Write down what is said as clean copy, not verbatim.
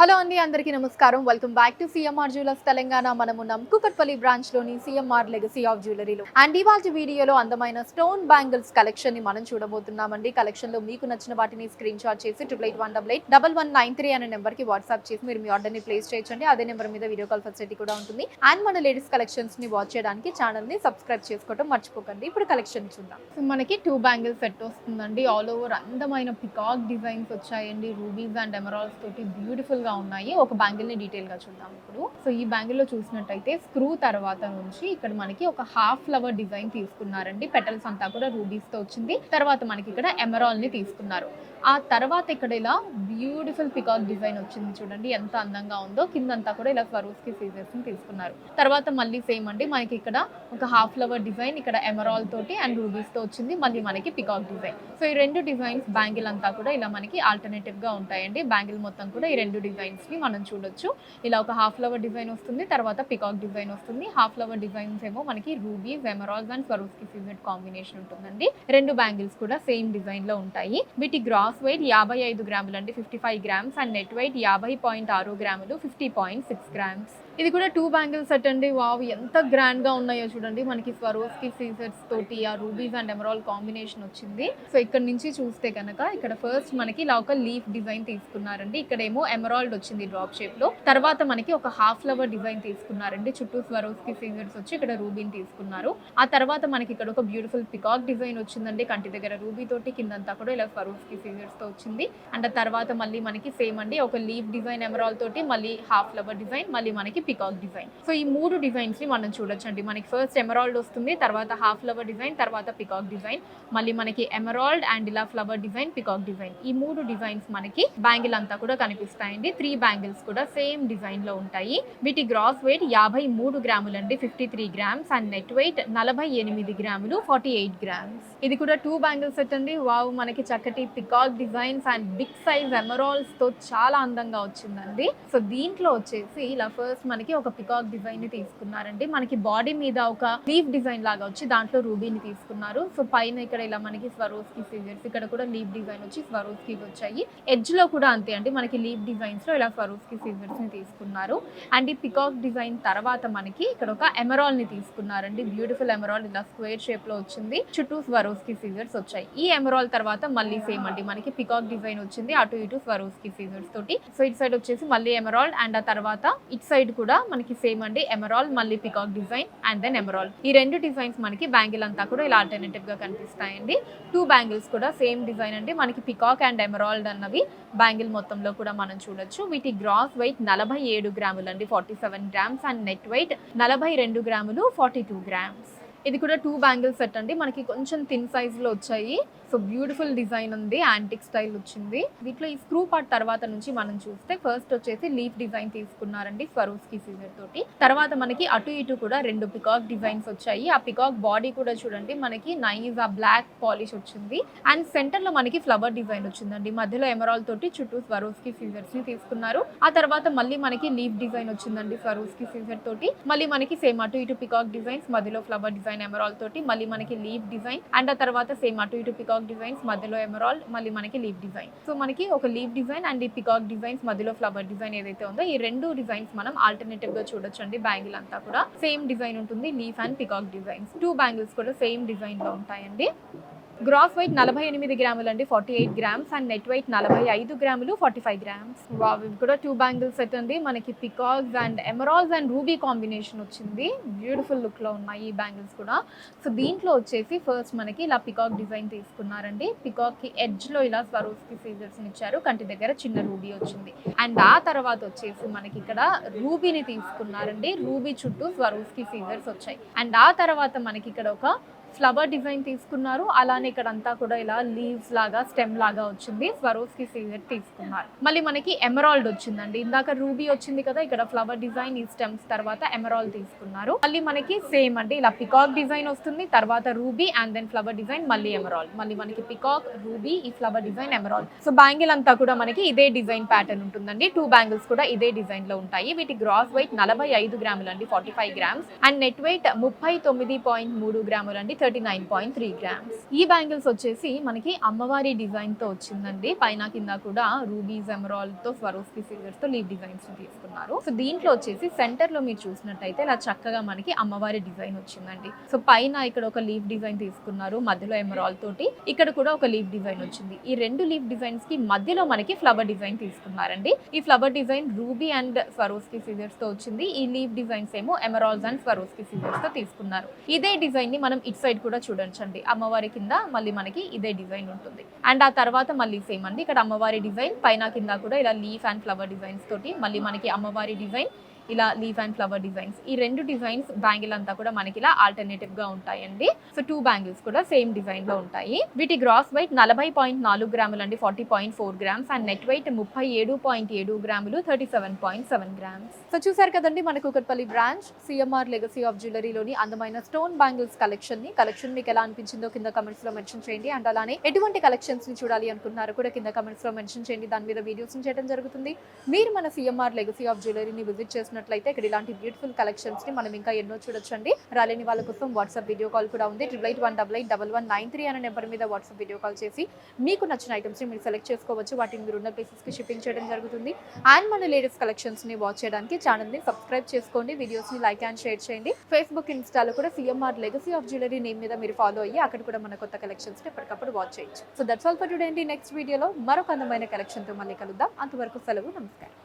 Hello అండి, అందరికీ నమస్కారం. Welcome back to CMR jewellers Telangana. మనమున్నాం కూకట్పల్లి బ్రాంచ్ లోని సిఎంఆర్ లెగసీ ఆఫ్ జ్యువెలరీలో. అండ్ ఇవాళ వీడియోలో అందమైన స్టోన్ బ్యాంగిల్స్ కలెక్షన్ ని మనం చూడబోతున్నామండి. కలెక్షన్ లో మీకు నచ్చిన వాటిని స్క్రీన్ షాట్ చేసి 8818881193 అనే నెంబర్ కి వాట్సాప్ చేసి మీరు మీ ఆర్డర్ ని ప్లేస్ చేయొచ్చండి. అదే నెంబర్ మీద వీడియో కాల్ ఫెసిలిటీ కూడా ఉంటుంది. అండ్ మన లేడీస్ కలెక్షన్స్ ని వాచ్ చేయడానికి ఛానల్ ని సబ్స్క్రైబ్ చేసుకోవడం మర్చిపోకండి. ఇప్పుడు కలెక్షన్ చూద్దాం. సో మనకి 2 బ్యాంగిల్ సెట్ వస్తుందండి. ఆల్ ఓవర్ అందమైన పికాక్ డిజైన్స్ వచ్చాయండి. రూబీస్ అండ్ ఎమరాల్డ్స్ తోటి బ్యూటిఫుల్ గా ఉన్నాయి. ఒక బ్యాంగిల్ ని డీటెయిల్ గా చూద్దాం ఇప్పుడు. సో ఈ బ్యాంగిల్ లో చూసినట్టయితే స్క్రూ తర్వాత నుంచి ఇక్కడ మనకి ఒక హాఫ్ ఫ్లవర్ డిజైన్ తీసుకున్నారండి. పెటల్స్ అంతా కూడా రూబీస్ తో వచ్చింది. తర్వాత మనకి ఇక్కడ ఎమరాల్డ్ ని తీసుకున్నారు. ఆ తర్వాత ఇక్కడ ఇలా బ్యూటిఫుల్ పికాక్ డిజైన్ వచ్చింది. చూడండి ఎంత అందంగా ఉందో. కిందంతా కూడా ఇలా స్వరోస్కి సీజర్స్ ని తీసుకున్నారు. తర్వాత మళ్ళీ సేమ్ అండి, మనకి ఇక్కడ ఒక హాఫ్ ఫ్లవర్ డిజైన్ ఇక్కడ ఎమరాల్డ్ తోటి అండ్ రూబీస్ తో వచ్చింది. మళ్ళీ మనకి పికాక్ డిజైన్. సో ఈ రెండు డిజైన్స్ బ్యాంగిల్ అంతా కూడా ఇలా మనకి ఆల్టర్నేటివ్ గా ఉంటాయండి. బ్యాంగిల్ మొత్తం కూడా ఈ రెండు డిజైన్స్ ని మనం చూడొచ్చు. ఇలా ఒక హాఫ్ ఫ్లవర్ డిజైన్ వస్తుంది, తర్వాత పికాక్ డిజైన్ వస్తుంది. హాఫ్ ఫ్లవర్ డిజైన్స్ ఏమో మనకి రూబీస్, ఎమరాల్డ్స్ అండ్ స్వరోస్కి సీజర్ కాంబినేషన్ ఉంటుందండి. రెండు బ్యాంగిల్స్ కూడా సేమ్ డిజైన్ లో ఉంటాయి. వీటి గ్రాస్ వెయిట్ 55 గ్రాములు అండి, 55 గ్రామ్స్. అండ్ నెట్ వెయిట్ 50.6 గ్రాములు, 50.6 గ్రామ్స్. ఇది కూడా 2 బ్యాంగిల్ సెట్ అండి. వావ్, ఎంత గ్రాండ్ గా ఉన్నాయో చూడండి. మనకి స్వరోస్కి సీజర్స్ తోటి ఆ రూబీస్ అండ్ ఎమరాల్డ్ కాంబినేషన్ వచ్చింది. సో ఇక్కడ నుంచి చూస్తే కనుక ఇక్కడ ఫస్ట్ మనకి ఇలా ఒక లీఫ్ డిజైన్ తీసుకున్నారండి. ఇక్కడేమో ఎమరాల్డ్ వచ్చింది డ్రాప్ షేప్ లో. తర్వాత మనకి ఒక హాఫ్ ఫ్లవర్ డిజైన్ తీసుకున్నారండి. చుట్టూ స్వరోస్కి సీజర్స్ వచ్చి ఇక్కడ రూబీని తీసుకున్నారు. ఆ తర్వాత మనకి ఇక్కడ ఒక బ్యూటిఫుల్ పికాక్ డిజైన్ వచ్చిందండి. కంటి దగ్గర రూబీ తోటి, కిందంతా కూడా ఇలా స్వరోస్కి సీజర్స్ తో వచ్చింది. అండ్ తర్వాత మళ్ళీ మనకి సేమ్ అండి, ఒక లీఫ్ డిజైన్ ఎమరాల్డ్ తోటి, మళ్ళీ హాఫ్ ఫ్లవర్ డిజైన్, మళ్ళీ మనకి పికాక్ డిజైన్. సో ఈ మూడు డిజైన్స్ ని మనం చూడొచ్చండి. మనకి ఫస్ట్ ఎమరాల్డ్ వస్తుంది, తర్వాత హాఫ్ ఫ్లవర్ డిజైన్, తర్వాత పికాక్ డిజైన్, మళ్ళీ మనకి ఎమరాల్డ్ అండ్ ఇలా ఫ్లవర్ డిజైన్, పికాక్ డిజైన్. ఈ మూడు డిజైన్స్ మనకి బ్యాంగిల్ అంతా కూడా కనిపిస్తాయండి. 3 బ్యాంగిల్స్ కూడా సేమ్ డిజైన్ లో ఉంటాయి. వీటి గ్రాస్ వెయిట్ 53 గ్రాములు అండి, 53 గ్రామ్స్. అండ్ నెట్ వెయిట్ 48 గ్రాములు, 48 గ్రామ్స్. ఇది కూడా 2 బ్యాంగిల్ సెట్ అండి. వావ్, మనకి చక్కటి peacock designs and big size emeralds తో చాలా అందంగా వచ్చిందండి. సో దీంట్లో వచ్చేసి ఇలా ఫస్ట్ మనకి ఒక పికాక్ డిజైన్ ని తీసుకున్నారండి. మనకి బాడీ మీద ఒక లీఫ్ డిజైన్ లాగా వచ్చి దాంట్లో రూబీని తీసుకున్నారు. సో పైన ఇక్కడ ఇలా మనకి స్వరోస్కి సీజర్స్, ఇక్కడ కూడా లీఫ్ డిజైన్ వచ్చి స్వరోస్కి వచ్చాయి. ఎడ్జ్ లో కూడా అంతే అండి, మనకి లీఫ్ డిజైన్స్ లో ఇలా స్వరోస్కి సీజర్స్ ని తీసుకున్నారు. అండ్ ఈ పికాక్ డిజైన్ తర్వాత మనకి ఇక్కడ ఒక ఎమరాల్డ్ ని తీసుకున్నారండి. బ్యూటిఫుల్ ఎమరాల్డ్ ఇలా స్క్వేర్ షేప్ లో వచ్చింది. చుట్టూ స్వరోస్కి సీజర్స్ వచ్చాయి. ఈ ఎమరాల్డ్ తర్వాత మళ్ళీ సేమ్ అండి, మనకి పికాక్ డిజైన్ వచ్చింది. అటు ఇటు స్వరోస్కి సీజర్స్ తోటి. సో ఇటు సైడ్ వచ్చేసి మళ్ళీ ఎమరాల్డ్, అండ్ ఆ తర్వాత ఇటు సైడ్ కూడా మనకి సేమ్ అండి, ఎమరాల్డ్, మళ్ళీ peacock design, and then emerald. ఈ రెండు డిజైన్స్ మనకి బ్యాంగిల్ అంతా కూడా ఇలా ఆల్టర్నేటివ్ గా కనిపిస్తాయండి. 2 బ్యాంగిల్స్ కూడా సేమ్ డిజైన్ అండి. మనకి పికాక్ అండ్ ఎమరాల్డ్ అన్నవి బ్యాంగిల్ మొత్తంలో కూడా మనం చూడొచ్చు. వీటి గ్రాస్ వెయిట్ 47 గ్రాములు అండి, 47 గ్రామ్స్. అండ్ నెట్ వెయిట్ 42 గ్రాములు, 42 గ్రామ్స్. ఇది కూడా 2 బ్యాంగిల్ సెట్ అండి. మనకి కొంచెం థిన్ సైజ్ లో వచ్చాయి. సో బ్యూటిఫుల్ డిజైన్ ఉంది, యాంటిక్ స్టైల్ వచ్చింది. వీటిలో ఈ స్క్రూ పార్ట్ తర్వాత నుంచి మనం చూస్తే ఫస్ట్ వచ్చేసి లీఫ్ డిజైన్ తీసుకున్నారండి స్వరోస్కి సీజర్ తోటి. తర్వాత మనకి అటు ఇటు కూడా 2 పికాక్ డిజైన్స్ వచ్చాయి. ఆ పికాక్ బాడీ కూడా చూడండి మనకి నైస్ ఆ బ్లాక్ పాలిష్ వచ్చింది. అండ్ సెంటర్ లో మనకి ఫ్లవర్ డిజైన్ వచ్చిందండి. మధ్యలో ఎమరాల్డ్ తోటి చుట్టూ స్వరోస్కి సీజర్స్ ని తీసుకున్నారు. ఆ తర్వాత మళ్ళీ మనకి లీఫ్ డిజైన్ వచ్చిందండి స్వరోస్కి సీజర్ తోటి. మళ్ళీ మనకి సేమ్ అటు ఇటు పికాక్ డిజైన్స్, మధ్యలో ఫ్లవర్ డిజైన్ ఎమరాల్డ్ తోటి, మళ్ళీ మనకి లీఫ్ డిజైన్. అండ్ ఆ తర్వాత సేమ్ అటు ఇటు పికాక్ డిజైన్స్, మధ్యలో ఎమరాల్డ్, మళ్ళీ మనకి లీఫ్ డిజైన్. సో మనకి ఒక లీఫ్ డిజైన్ అండ్ ఈ పికాక్ డిజైన్స్, మధ్యలో ఫ్లవర్ డిజైన్ ఏదైతే ఉందో ఈ రెండు డిజైన్స్ మనం ఆల్టర్నేటివ్ గా చూడొచ్చు అండి. బ్యాంగిల్ అంతా కూడా సేమ్ డిజైన్ ఉంటుంది, leaf and peacock designs. 2 bangles కూడా సేమ్ డిజైన్ లో ఉంటాయండి. గ్రాస్ వెయిట్ 48 గ్రాములు అండి, 48 గ్రామ్స్. అండ్ నెట్ వెయిట్ 45 గ్రాములు, 45 గ్రామ్స్. వావ్, ఇవి కూడా 2 బ్యాంగిల్ సెట్ అండి. మనకి peacocks and emeralds and ruby combination వచ్చింది. బ్యూటిఫుల్ లుక్ లో ఉన్నాయి ఈ బ్యాంగిల్స్ కూడా. సో దీంట్లో వచ్చేసి ఫస్ట్ మనకి ఇలా పికాక్ డిజైన్ తీసుకున్నారండి. పికాక్ కి ఎడ్జ్ లో ఇలా స్వరోస్కి సీజర్స్ ఇచ్చారు. కంటి దగ్గర చిన్న రూబీ వచ్చింది. అండ్ ఆ తర్వాత వచ్చేసి మనకి ఇక్కడ రూబీని తీసుకున్నారండి. రూబీ చుట్టూ స్వరోస్కి సీజర్స్ వచ్చాయి. అండ్ ఆ తర్వాత మనకి ఇక్కడ ఒక ఫ్లవర్ డిజైన్ తీసుకున్నారు. అలానే ఇక్కడ అంతా కూడా ఇలా లీవ్స్ లాగా, స్టెమ్ లాగా వచ్చింది. స్వరోస్కి సీజర్ తీసుకున్నారు. మళ్ళీ మనకి ఎమరాల్డ్ వచ్చిందండి. ఇందాక రూబీ వచ్చింది కదా, ఇక్కడ ఫ్లవర్ డిజైన్, ఈ స్టెమ్స్ తర్వాత ఎమరాల్డ్ తీసుకున్నారు. మళ్ళీ మనకి సేమ్ అండి, ఇలా పికాక్ డిజైన్ వస్తుంది, తర్వాత ruby and then flower design, మళ్ళీ ఎమరాల్డ్, మళ్ళీ మనకి పికాక్, రూబీ, ఈ flower design, emerald. So bangle అంతా కూడా మనకి ఇదే డిజైన్ ప్యాటర్న్ ఉంటుందండి. 2 బ్యాంగిల్స్ కూడా ఇదే డిజైన్ లో ఉంటాయి. వీటి గ్రాస్ వెయిట్ 45 గ్రాములు అండి, 45 గ్రామ్స్. అండ్ నెట్ వెయిట్ 39.3 గ్రాములు అండి, 39.3 గ్రామ్స్. ఈ బ్యాంగిల్స్ వచ్చేసి మనకి అమ్మవారి డిజైన్ తో వచ్చిందండి. పైన కింద కూడా రూబీస్, ఎమరాల్డ్ తో, స్వరోస్కి సిల్వర్స్ తో లీఫ్ డిజైన్స్ తీసుకున్నారు. సో దీంట్లో వచ్చేసి సెంటర్ లో మీరు చూసినట్టయితే ఇలా చక్కగా మనకి అమ్మవారి డిజైన్ వచ్చిందండి. సో పైన ఇక్కడ ఒక లీఫ్ డిజైన్ తీసుకున్నారు, మధ్యలో ఎమరాల్డ్ తోటి, ఇక్కడ కూడా ఒక లీఫ్ డిజైన్ వచ్చింది. ఈ రెండు లీఫ్ డిజైన్స్ కి మధ్యలో మనకి ఫ్లవర్ డిజైన్ తీసుకున్నారండి. ఈ flower design ruby and Swarovski silvers తో వచ్చింది. ఈ లీఫ్ డిజైన్స్ ఏమో ఎమరాల్డ్స్ అండ్ స్వరోస్కి సిల్వర్స్ తో తీసుకున్నారు. ఇదే డిజైన్ ని మనం ఇట్ సైడ్ కూడా చూడొచ్చండి. అమ్మవారి కింద మళ్ళీ మనకి ఇదే డిజైన్ ఉంటుంది. అండ్ ఆ తర్వాత మళ్ళీ సేమ్ అండి, ఇక్కడ అమ్మవారి డిజైన్, పైన కింద కూడా ఇలా లీఫ్ అండ్ ఫ్లవర్ డిజైన్స్ తోటి, మళ్ళీ మనకి అమ్మవారి డిజైన్, ఇలా లీఫ్ అండ్ ఫ్లవర్ డిజైన్స్. ఈ రెండు డిజైన్స్ బ్యాంగిల్ అంతా కూడా మనకి ఇలా ఆల్టర్నేటివ్ గా ఉంటాయండి. సో 2 బ్యాంగిల్స్ కూడా సేమ్ డిజైన్ లో ఉంటాయి. వీటి గ్రాస్ వెయిట్ 40.4 గ్రాములు అండి, 40.4 గ్రామ్స్. అండ్ నెట్ వెయిట్ 37.7 గ్రాములు, 37.7 గ్రామ్స్. సో చూసారు కదండి, మన Kukatpally branch CMR legacy of జ్యువెలరీలోని అందమైన స్టోన్ బ్యాంగిల్స్ కలెక్షన్ మీకు ఎలా అనిపించిందో కింద కమెంట్స్ లో మెన్షన్ చేయండి. అండ్ అలానే ఎటువంటి కలెక్షన్స్ ని చూడాలి అనుకున్నారో కూడా కింద కమెంట్స్ లో మెన్షన్ చేయండి. దాని మీద వీడియోస్ చేయడం జరుగుతుంది. మీరు మన సిఎంఆర్ లెగసీ ఆఫ్ జ్యువెలరీని విజిట్ చేసినట్లయితే ఇక్కడ ఇలాంటి బ్యూటిఫుల్ కలెక్షన్స్ ని మనం ఇంకా ఎన్నో చూడొచ్చండి. రాలేని వాళ్ళ కోసం వాట్సాప్ వీడియో కాల్ కూడా ఉంది. 8818881193 అనే నెంబర్ మీద వాట్సాప్ వీడియో కాల్ చేసి మీకు నచ్చిన ఐటమ్స్ ని మీరు సెలెక్ట్ చేసుకోవచ్చు. వాటిని మీరు ఉన్న ప్లేసెస్ కి షిప్పింగ్ చేయడం జరుగుతుంది. అండ్ మన లేటెస్ట్ కలెక్షన్స్ ని వాచ్ చేయడానికి ఛానల్ ని సబ్స్క్రైబ్ చేసుకోండి. వీడియోస్ ని లైక్ అండ్ షేర్ చేయండి. ఫేస్బుక్, ఇన్స్టాలో కూడా CMR legacy of jewellery name మీద మీరు ఫాలో అయ్యి అక్కడ కూడా మన కొత్త కలెక్షన్స్ ని ఎప్పటికప్పుడు వాచ్ చేయొచ్చు. So that's all for today అండి. నెక్స్ట్ వీడియోలో మరొక అందమైన కలెక్షన్ తో మళ్ళీ కలుద్దాం. అంతవరకు సెలవు, నమస్కారం.